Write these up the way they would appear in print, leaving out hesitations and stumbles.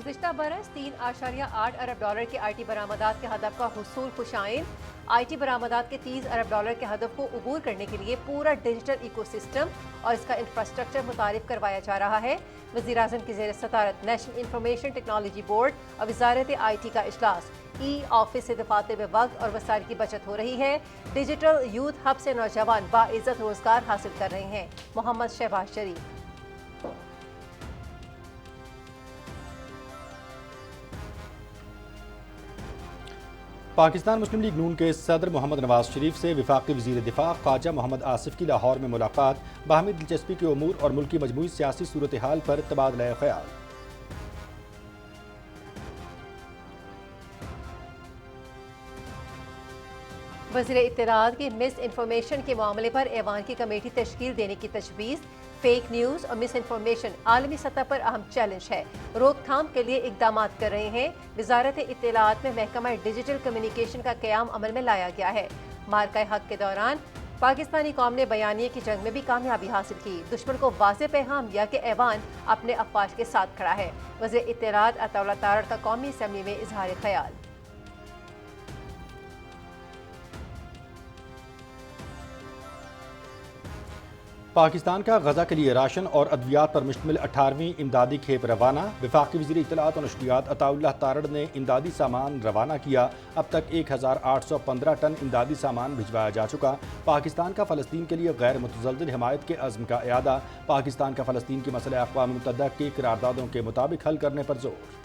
गुज़िश्ता बरस $3.8 अरब के IT बरामदात के हदफ का हुसूल खुशाइन। IT बरामदात के $30 अरब के हदफ को अबूर करने के लिए पूरा डिजिटल इकोसिस्टम और इसका इंफ्रास्ट्रक्चर मुतारिफ करवाया जा रहा है। वज़ीर-ए-आज़म की ज़ेर सदारत नेशनल इंफॉर्मेशन टेक्नोलॉजी बोर्ड और वज़ारत IT का इजलास। ऑफिस से दफातर में वक्त और वसाइल की बचत हो रही है। डिजिटल यूथ हब से नौजवान बाइज्जत रोजगार हासिल कर रहे हैं। मोहम्मद शहबाज शरीफ। पाकिस्तान मुस्लिम लीग नून के सदर मोहम्मद नवाज शरीफ से वफाकी वज़ीर दिफा ख्वाजा मोहम्मद आसिफ की लाहौर में मुलाकात। बाहमी दिलचस्पी के उमूर और मुल्क की मजमूई सियासी सूरत हाल पर तबादला ख्याल। वज़ीर इत्तलाआत की मिस इन्फॉर्मेशन के मामले पर ऐवान की कमेटी तश्कील देने की तजवीज़। फेक न्यूज़ और मिस इन्फॉर्मेशन आलमी सतह पर अहम चैलेंज है, रोकथाम के लिए इकदाम कर रहे हैं। वज़ारत इत्तलाआत में महकमा डिजिटल कम्युनिकेशन का क़याम अमल में लाया गया है। मार्का हक के दौरान पाकिस्तानी कौम ने बयानिए की जंग में भी कामयाबी हासिल की। दुश्मन को वाज़ेह पैगाम दिया कि ऐवान अपने अफवाज के साथ खड़ा है। वज़ीर इत्तलाआत अताउल्लाह तारड़ का कौमी असम्बली में इजहार ख्याल। पाकिस्तान का गजा के लिए राशन और अद्वियात पर मुश्तमिल 18वीं इमदादी खेप रवाना। वफाकी वज़ीर इत्तलाआत और नशरियात अताउल्लाह तारड़ ने इमदादी सामान रवाना किया। अब तक 1815 टन इमदादी सामान भिजवाया जा चुका। पाकिस्तान का फ़लस्तीन के लिए गैर मुतज़लज़ल हिमायत के अज़्म का इयादा। पाकिस्तान का फ़लस्तीन के मसले अक़वाम मुत्तहिदा की करारदादों के मुताबिक हल करने पर जोर।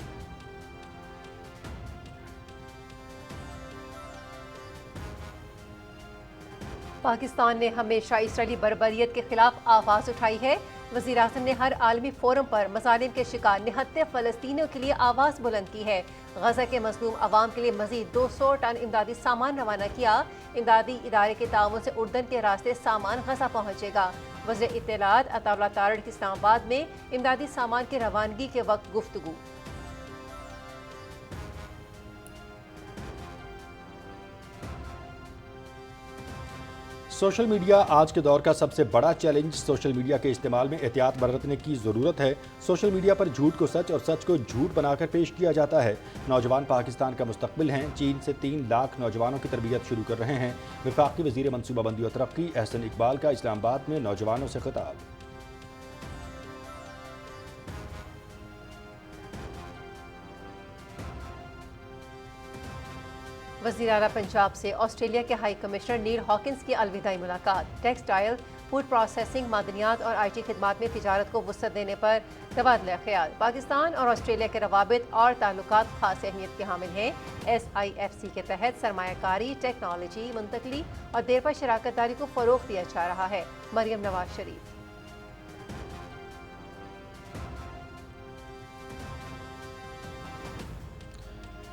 पाकिस्तान ने हमेशा इसराइली बर्बरियत के खिलाफ आवाज़ उठाई है। वज़ीर-ए-आज़म ने हर आलमी फोरम पर मज़ालिम के शिकार निहत्ते फ़लस्तीनियों के लिए आवाज़ बुलंद की है। गज़ा के मज़लूम अवाम के लिए मज़ीद 200 टन इमदादी सामान रवाना किया। इमदादी इदारे के ताउन से उर्दन के रास्ते सामान गज़ा पहुँचेगा। वज़ीर इत्तलाआत अताउल्लाह तारड़ की इस्लामाबाद में इमदादी सामान की रवानगी के वक्त गुफ्तगू। सोशल मीडिया आज के दौर का सबसे बड़ा चैलेंज। सोशल मीडिया के इस्तेमाल में एहतियात बरतने की ज़रूरत है। सोशल मीडिया पर झूठ को सच और सच को झूठ बनाकर पेश किया जाता है। नौजवान पाकिस्तान का मुस्तकबिल हैं। चीन से 3 लाख नौजवानों की तरबियत शुरू कर रहे हैं। वफाकी वज़ीर मनसूबाबंदी और तरक्की अहसन इकबाल का इस्लामाबाद में नौजवानों से खिताब। वज़ीर आला पंजाब से ऑस्ट्रेलिया के हाई कमिश्नर नील हॉकिंस की अलविदाई मुलाकात। टेक्सटाइल, फूड प्रोसेसिंग, मादनियात और IT खिदमात में तिजारत को वुसअत देने पर तबादला ख्याल। पाकिस्तान और ऑस्ट्रेलिया के रवाबित और ताल्लुकात खास अहमियत के हामिल हैं। SIFC के तहत सरमायाकारी, टेक्नोलॉजी, मुंतकली और देरपा शराकत दारी को फ़रोग़ दिया जा रहा है। मरियम नवाज शरीफ।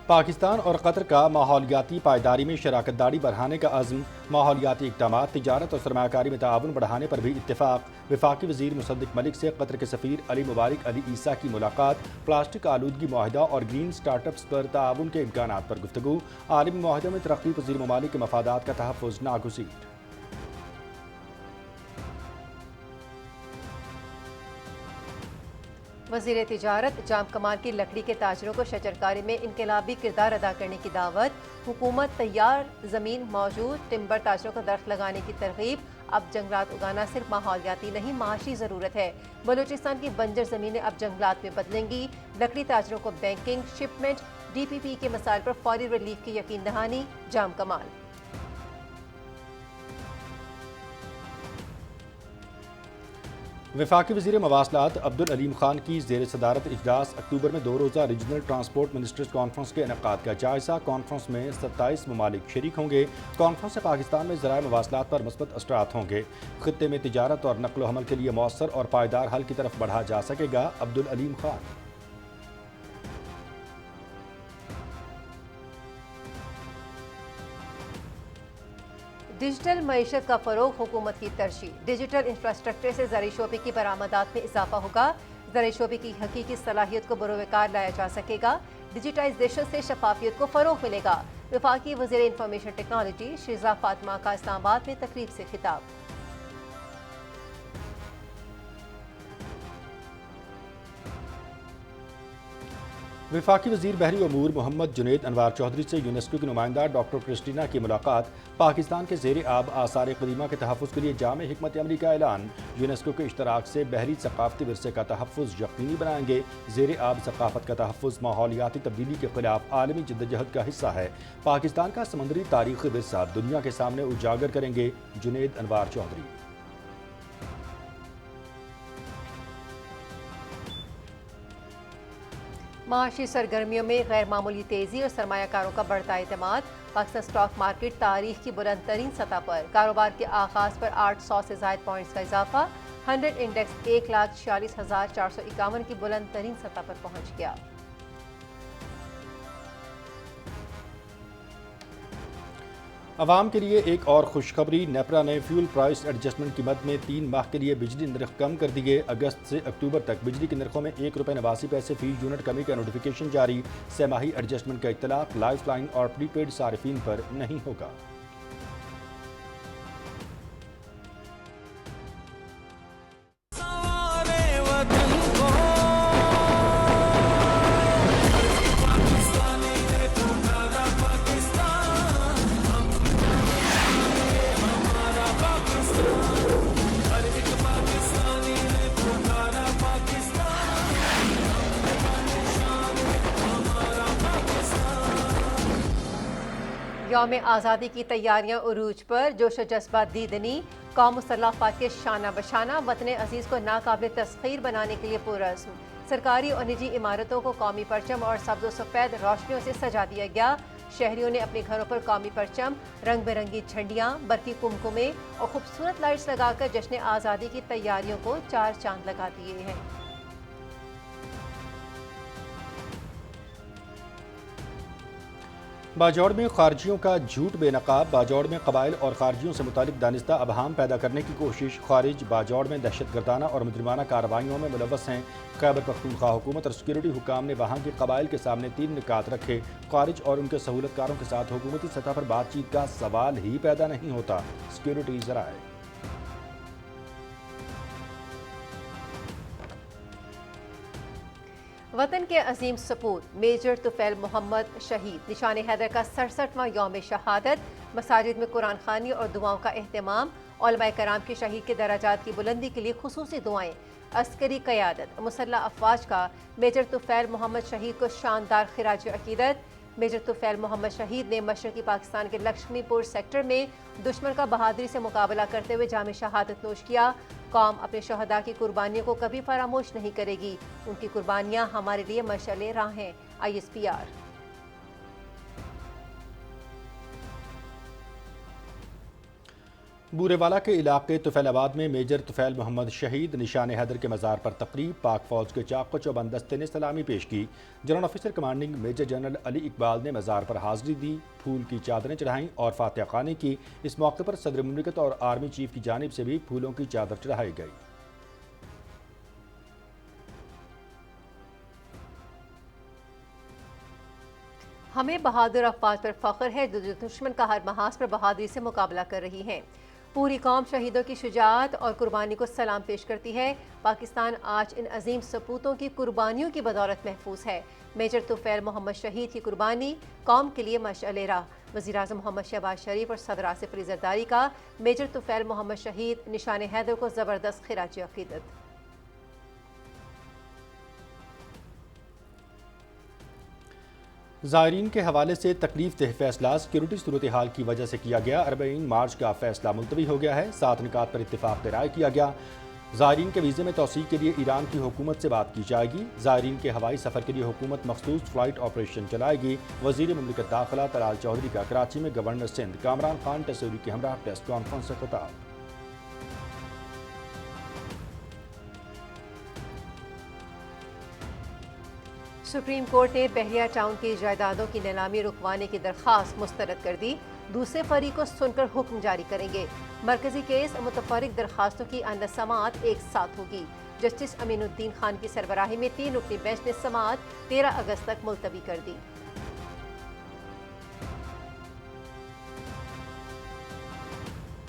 पाकिस्तान और कतर का माहौलियाती पायदारी में शराकत दारी बढ़ाने का अज़्म। माहौलियाती इक़दाम, तिजारत और सरमायाकारी में ताउन बढ़ाने पर भी इत्तेफाक। वफाकी वज़ीर मुसद्दिक़ मलिक से कतर के सफ़ीर अली मुबारक अली ईसा की मुलाकात। प्लास्टिक आलूदगी मुआहिदा और ग्रीन स्टार्टअप्स पर ताउन के इम्कानात पर गुफ्तगू। आलमी मुआहिदे में तरक्की पज़ीर ममालिक के मफादात का तहफ़्फ़ुज़ नागुज़ीर। वज़ीर तिजारत जाम कमाल की लकड़ी के ताजरों को शजरकारी में इनकलाबी किरदार अदा करने की दावत। हुकूमत तैयार ज़मीन मौजूद टिम्बर ताजरों को दरख्त लगाने की तरगीब। अब जंगलात उगाना सिर्फ माहौलियाती नहीं, माशी ज़रूरत है। बलूचिस्तान की बंजर ज़मीनें अब जंगलात में बदलेंगी। लकड़ी ताजरों को बैंकिंग, शिपमेंट, DPP के मसाइल पर फौरी रिलीफ की यकीन दहानी। जाम कमाल। वफाकी वज़ीर मवासलात अब्दुल अलीम खान की ज़ेर सदारत इजलास। अक्टूबर में 2 रोज़ा रीजनल ट्रांसपोर्ट मिनिस्टर्स कॉन्फ्रेंस के इनेकाद का जायज़ा। कॉन्फ्रेंस में 27 ममालिक शरीक होंगे। कॉन्फ्रेंस से पाकिस्तान में ज़राए मवासलात पर मस्बत असरात होंगे। ख़ित्ते में तिजारत और नक़्ल हमल के लिए मौसर और पायदार हल की तरफ बढ़ा जा सकेगा। अब्दुल अलीम खान। डिजिटल मईशत का फ़रोग़ हुकूमत की तरजीह। डिजिटल इंफ्रास्ट्रक्चर से ज़राई शोबे की बरामदात में इजाफा होगा। ज़राई शोबे की हकीकी सलाहियत को बरोकार लाया जा सकेगा। डिजिटाइजेशन से शफाफियत को फ़रोग़ मिलेगा। वफाकी वज़ीर इंफॉर्मेशन टेक्नोलॉजी शिज़ा फातिमा का इस्लामाबाद में तकरीब से खिताब। वफाकी वज़ीर बहरी अमूर मोहम्मद जुनैद अनवार चौधरी से यूनेस्को की नुमाइंदा डॉक्टर क्रिस्टीना की मुलाकात। पाकिस्तान के ज़ेर आब आसार क़दीमा के तहफ़्फ़ुज़ के लिए जाम हिकमत अमली का ऐलान। यूनेस्को के इश्तराक से बहरी सक़ाफ़ती विरसे का तहफ़्फ़ुज़ यकीनी बनाएंगे। ज़ेर आब सक़ाफ़त का तहफ़्फ़ुज़ माहौलियाती तब्दीली के ख़िलाफ़ आलमी जद्दोजहद का हिस्सा है। पाकिस्तान का समंदरी तारीख़ी विरसा दुनिया के सामने उजागर करेंगे जुनैद अनवार चौधरी। माशी सरगर्मियों में गैर मामूली तेज़ी और सरमायाकारों का बढ़ता एतमाद। पाकिस्तान स्टॉक मार्केट तारीख की बुलंद तरीन सतह पर। कारोबार के आगाज़ पर 800 से ज़ायद पॉइंट्स का इजाफा। 100 इंडेक्स 1,46,451 की बुलंद तरीन सतह पर पहुँच गया। अवाम के लिए एक और खुशखबरी। नेपरा ने फ्यूल प्राइस एडजस्टमेंट की मद में 3 माह के लिए बिजली नर्ख कम कर दिए। अगस्त से अक्टूबर तक बिजली के नरखों में ₹1.89 फी यूनिट कमी का नोटिफिकेशन जारी। सहमाही एडजस्टमेंट का इत्तलाक लाइफ लाइन और प्रीपेड सारिफिन पर नहीं होगा। यौम आज़ादी की तैयारियां उरूज पर। जोश जज्बा दीदनी। कौम मुसल्लह अफ़वाज के शाना बशाना वतन अजीज़ को नाकाबिल तस्ख़ीर बनाने के लिए पुरज़्म। सरकारी और निजी इमारतों को कौमी परचम और सब्ज़ व सफ़ेद रोशनियों से सजा दिया गया। शहरियों ने अपने घरों पर कौमी परचम, रंग बिरंगी झंडियाँ, बर्फ़ी कुमकुमे और खूबसूरत लाइट्स लगाकर जश्न आज़ादी की तैयारियों को चार चांद लगा दिए हैं। बाजौड़ में खारजियों का झूठ बेनकाब। बाजौड़ में कबाइल और खारजियों से मुतालिक दानिस्ता अबहाम पैदा करने की कोशिश। खारिज बाजौड़ में दहशतगर्दाना और मुजरिमाना कार्रवाइयों में मुलव्वस हैं। खैबर पख्तूनख्वा हुकूमत और सिक्योरिटी हुकाम ने वहाँ के कबाइल के सामने 3 निकात रखे। खारिज और उनके सहूलतकारों के साथ हुकूमती सतह पर बातचीत का सवाल ही पैदा नहीं होता। सिक्योरिटी ज़राए। वतन के अजीम सपूत मेजर तुफैल मोहम्मद शहीद निशान हैदर का 67वां यौम शहादत। मसाजिद में कुरान खानी और दुआओं का एहतमाम। उलमाए कराम के शहीद के दराजात की बुलंदी के लिए खुसूसी दुआएं। अस्करी क़यादत मुसल्लह अफवाज का मेजर तुफैल मोहम्मद शहीद को शानदार खिराज अकीदत। मेजर तुफैल मोहम्मद शहीद ने मशरक़ी पाकिस्तान के लक्ष्मीपुर सेक्टर में दुश्मन का बहादुरी से मुकाबला करते हुए जाम शहादत नोश किया। कौम अपने शहदा की कुर्बानियों को कभी फरामोश नहीं करेगी। उनकी कुर्बानियाँ हमारे लिए मशाल राह हैं। ISPR। बूरेवाला के इलाके तुफैलाबाद में मेजर तुफैल मोहम्मद शहीद निशान हैदर के मज़ार पर तकरीब। पाक फौज के चाक़ो चौबंद दस्ते ने सलामी पेश की। General officer commanding major general Ali Iqbal ने मज़ार पर हाज़िरी दी, फूल की चादरें चढ़ाईं और फातिहा ख़्वानी की। इस मौके पर सदर मुमलिकत और आर्मी चीफ की जानिब से भी फूलों की चादर चढ़ाई गई। हमें बहादुर अफवाज पर फ़ख्र है जो दुश्मन का हर महाज पर बहादुरी से मुकाबला कर रही हैं। पूरी कौम शहीदों की शुजाअत और कुर्बानी को सलाम पेश करती है। पाकिस्तान आज इन अजीम सपूतों की कुर्बानियों की बदौलत महफूज है। मेजर तुफैल मोहम्मद शहीद की कुर्बानी कौम के लिए मशअल राह। वज़ीर-ए-आज़म मोहम्मद शहबाज शरीफ और सदर आसिफ अली ज़रदारी का मेजर तुफैल मोहम्मद शहीद निशान हैदर को ज़बरदस्त खिराज अक़ीदत। ज़ायरीन के हवाले से तकलीफ देह फैसला सिक्योरिटी सूरत हाल की वजह से किया गया। 40 मार्च का फैसला मुलतवी हो गया है। 7 निकात पर इत्तेफाक राय किया गया। ज़ायरीन के वीज़े में तौसीक़ के लिए ईरान की हुकूमत से बात की जाएगी। ज़ायरीन के हवाई सफ़र के लिए हुकूमत मखसूस फ़्लाइट ऑपरेशन चलाएगी। वज़ीर मुमलिकत दाखिला तलाल चौधरी का कराची में गवर्नर सिंध कामरान खान टसूरी के हमरा प्रेस कॉन्फ्रेंस से खिताब। सुप्रीम कोर्ट ने बहरिया टाउन की जायदादों की नीलामी रुकवाने की दरख्वास्त मुस्तरद कर दी। दूसरे फरीक को सुनकर हुक्म जारी करेंगे। मरकजी केस मुतफरिक दरखास्तों की आइंदा समाअत एक साथ होगी। जस्टिस अमीनुद्दीन खान की सरबराही में 3 रुकनी बेंच ने समाअत 13 अगस्त तक मुलतवी कर दी।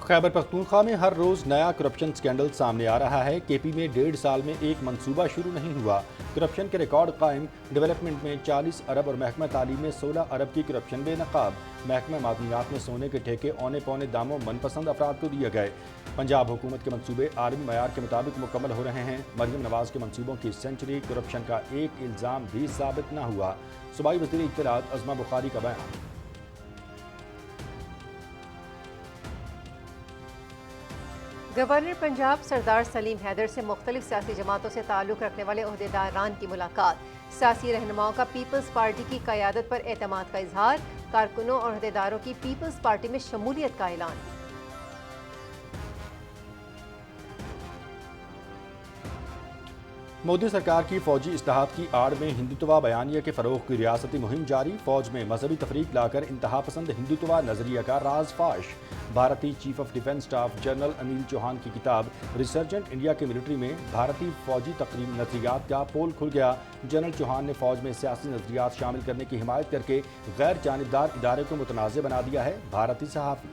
خیبر پختونخوا میں ہر روز نیا کرپشن سکینڈل سامنے آ رہا ہے۔ کے پی میں 1.5 سال میں ایک منصوبہ شروع نہیں ہوا، کرپشن کے ریکارڈ قائم۔ ڈیولپمنٹ میں 40 ارب اور محکمہ تعلیم میں 16 ارب کی کرپشن بے نقاب۔ محکمہ معدنیات میں سونے کے ٹھیکے اونے پونے داموں من پسند افراد کو دیے گئے۔ پنجاب حکومت کے منصوبے عالمی معیار کے مطابق مکمل ہو رہے ہیں۔ مریم نواز کے منصوبوں کی سینچری، کرپشن کا ایک الزام بھی ثابت نہ ہوا۔ صوبائی وزیر اطلاعات عظمہ بخاری کا بیان۔ گورنر پنجاب سردار سلیم حیدر سے مختلف سیاسی جماعتوں سے تعلق رکھنے والے عہدیداران کی ملاقات۔ سیاسی رہنماؤں کا پیپلز پارٹی کی قیادت پر اعتماد کا اظہار، کارکنوں اور عہدیداروں کی پیپلز پارٹی میں شمولیت کا اعلان۔ مودی سرکار کی فوجی اصلاحات کی آڑ میں ہندوتوا بیانیہ کے فروغ کی ریاستی مہم جاری۔ فوج میں مذہبی تفریق لا کر انتہا پسند ہندوتوا نظریہ کا راز فاش۔ بھارتی chief of defence staff general Anil Chauhan کی کتاب ریسرجنٹ انڈیا کی ملٹری میں بھارتی فوجی نظریات کا پول کھل گیا۔ جنرل چوہان نے فوج میں سیاسی نظریات شامل کرنے کی حمایت کر کے غیر جانبدار ادارے کو متنازع بنا دیا ہے۔ بھارتی صحافی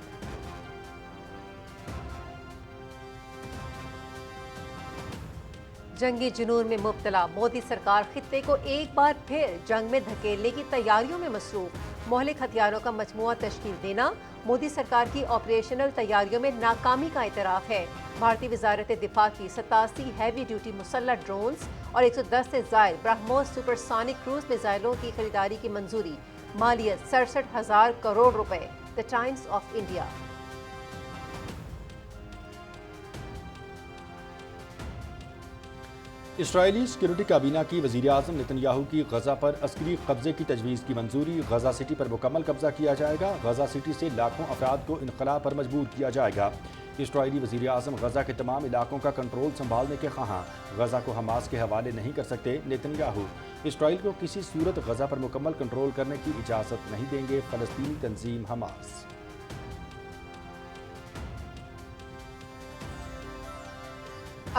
جنگی جنون میں مبتلا مودی سرکار خطے کو ایک بار پھر جنگ میں دھکیلنے کی تیاریوں میں مصروف۔ مہلک ہتھیاروں کا مجموعہ تشکیل دینا مودی سرکار کی آپریشنل تیاریوں میں ناکامی کا اعتراف ہے۔ بھارتی وزارت دفاع کی 87 ہیوی ڈیوٹی مسلح ڈرونز اور 110 سے زائد برہموس سپر سونک کروز میزائلوں کی خریداری کی منظوری، مالیت 67,000 کروڑ روپے۔ The Times of India. اسرائیلی سیکیورٹی کابینہ کی وزیر اعظم نیتن یاہو کی غزہ پر عسکری قبضے کی تجویز کی منظوری۔ غزہ سٹی پر مکمل قبضہ کیا جائے گا۔ غزہ سٹی سے لاکھوں افراد کو انخلاء پر مجبور کیا جائے گا۔ اسرائیلی وزیر اعظم غزہ کے تمام علاقوں کا کنٹرول سنبھالنے کے خواہاں، غزہ کو حماس کے حوالے نہیں کر سکتے نیتن یاہو۔ اسرائیل کو کسی صورت غزہ پر مکمل کنٹرول کرنے کی اجازت نہیں دیں گے فلسطینی تنظیم حماس۔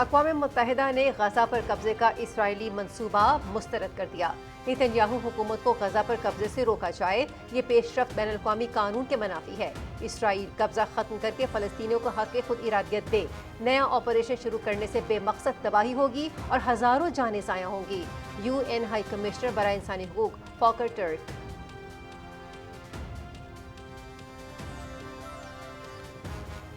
اقوام متحدہ نے غزہ پر قبضے کا اسرائیلی منصوبہ مسترد کر دیا۔ نیتن یاہو حکومت کو غزہ پر قبضے سے روکا جائے، یہ پیش رفت بین الاقوامی قانون کے منافی ہے۔ اسرائیل قبضہ ختم کر کے فلسطینیوں کو حق خود ارادیت دے۔ نیا آپریشن شروع کرنے سے بے مقصد تباہی ہوگی اور ہزاروں جانیں ضائع ہوں گی۔ UN ہائی کمشنر برائے انسانی حقوق فوکر ٹرک۔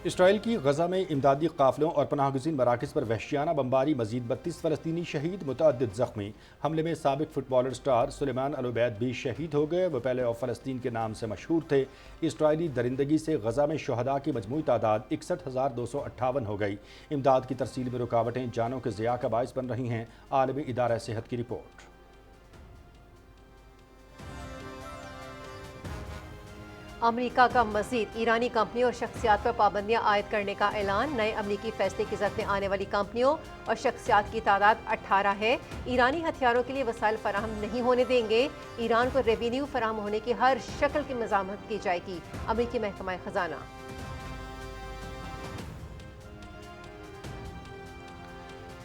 اسرائیل کی غزہ میں امدادی قافلوں اور پناہ گزین مراکز پر وحشیانہ بمباری، مزید 32 فلسطینی شہید، متعدد زخمی۔ حملے میں سابق فٹ بالر سٹار سلیمان العبید بھی شہید ہو گئے۔ وہ پہلے آف فلسطین کے نام سے مشہور تھے۔ اسرائیلی درندگی سے غزہ میں شہداء کی مجموعی تعداد 61,258 ہو گئی۔ امداد کی ترسیل میں رکاوٹیں جانوں کے ضیاع کا باعث بن رہی ہیں۔ عالمی ادارہ صحت کی رپورٹ۔ امریکہ کا مزید ایرانی کمپنیوں اور شخصیات پر پابندیاں عائد کرنے کا اعلان۔ نئے امریکی فیصلے کی زد میں آنے والی کمپنیوں اور شخصیات کی تعداد 18 ہے۔ ایرانی ہتھیاروں کے لیے وسائل فراہم نہیں ہونے دیں گے۔ ایران کو ریونیو فراہم ہونے کی ہر شکل کی مزاحمت کی جائے گی، امریکی محکمہ خزانہ۔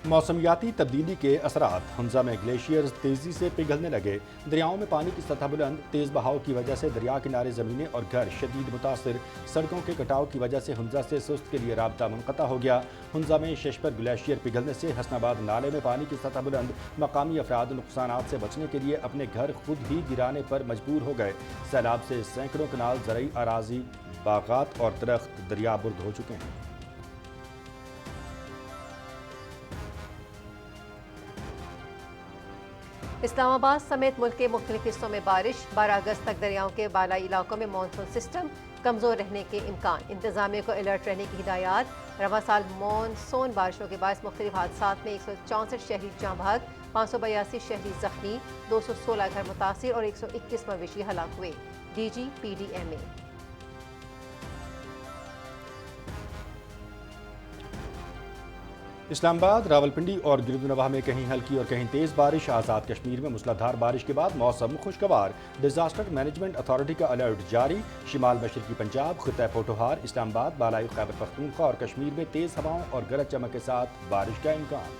موسمیاتی تبدیلی کے اثرات، ہنزا میں گلیشیئرز تیزی سے پگھلنے لگے۔ دریاؤں میں پانی کی سطح بلند، تیز بہاؤ کی وجہ سے دریا کنارے زمینیں اور گھر شدید متاثر۔ سڑکوں کے کٹاؤ کی وجہ سے ہنزا سے سست کے لیے رابطہ منقطع ہو گیا۔ ہنزا میں شیشپر گلیشیئر پگھلنے سے حسن آباد نالے میں پانی کی سطح بلند، مقامی افراد نقصانات سے بچنے کے لیے اپنے گھر خود ہی گرانے پر مجبور ہو گئے۔ سیلاب سے سینکڑوں کنال زرعی اراضی، باغات اور درخت دریا برد ہو چکے ہیں۔ اسلام آباد سمیت ملک کے مختلف حصوں میں بارش، 12 اگست تک دریاؤں کے بالائی علاقوں میں مانسون سسٹم کمزور رہنے کے امکان۔ انتظامیہ کو الرٹ رہنے کی ہدایات۔ رواں سال مانسون بارشوں کے باعث مختلف حادثات میں 164 شہری جاں بحق، 582 شہری زخمی، 216 گھر متاثر اور 121 مویشی ہلاک ہوئے۔ DGPDMA۔ اسلام آباد، راولپنڈی اور گردنواہ میں کہیں ہلکی اور کہیں تیز بارش۔ آزاد کشمیر میں موسلا دھار بارش کے بعد موسم خوشگوار۔ ڈیزاسٹر مینجمنٹ اتھارٹی کا الرٹ جاری۔ شمال مشرقی پنجاب، خطہ پوٹھوہار، اسلام آباد، بالائی خیبر پختونخوا اور کشمیر میں تیز ہواؤں اور گرج چمک کے ساتھ بارش کا امکان۔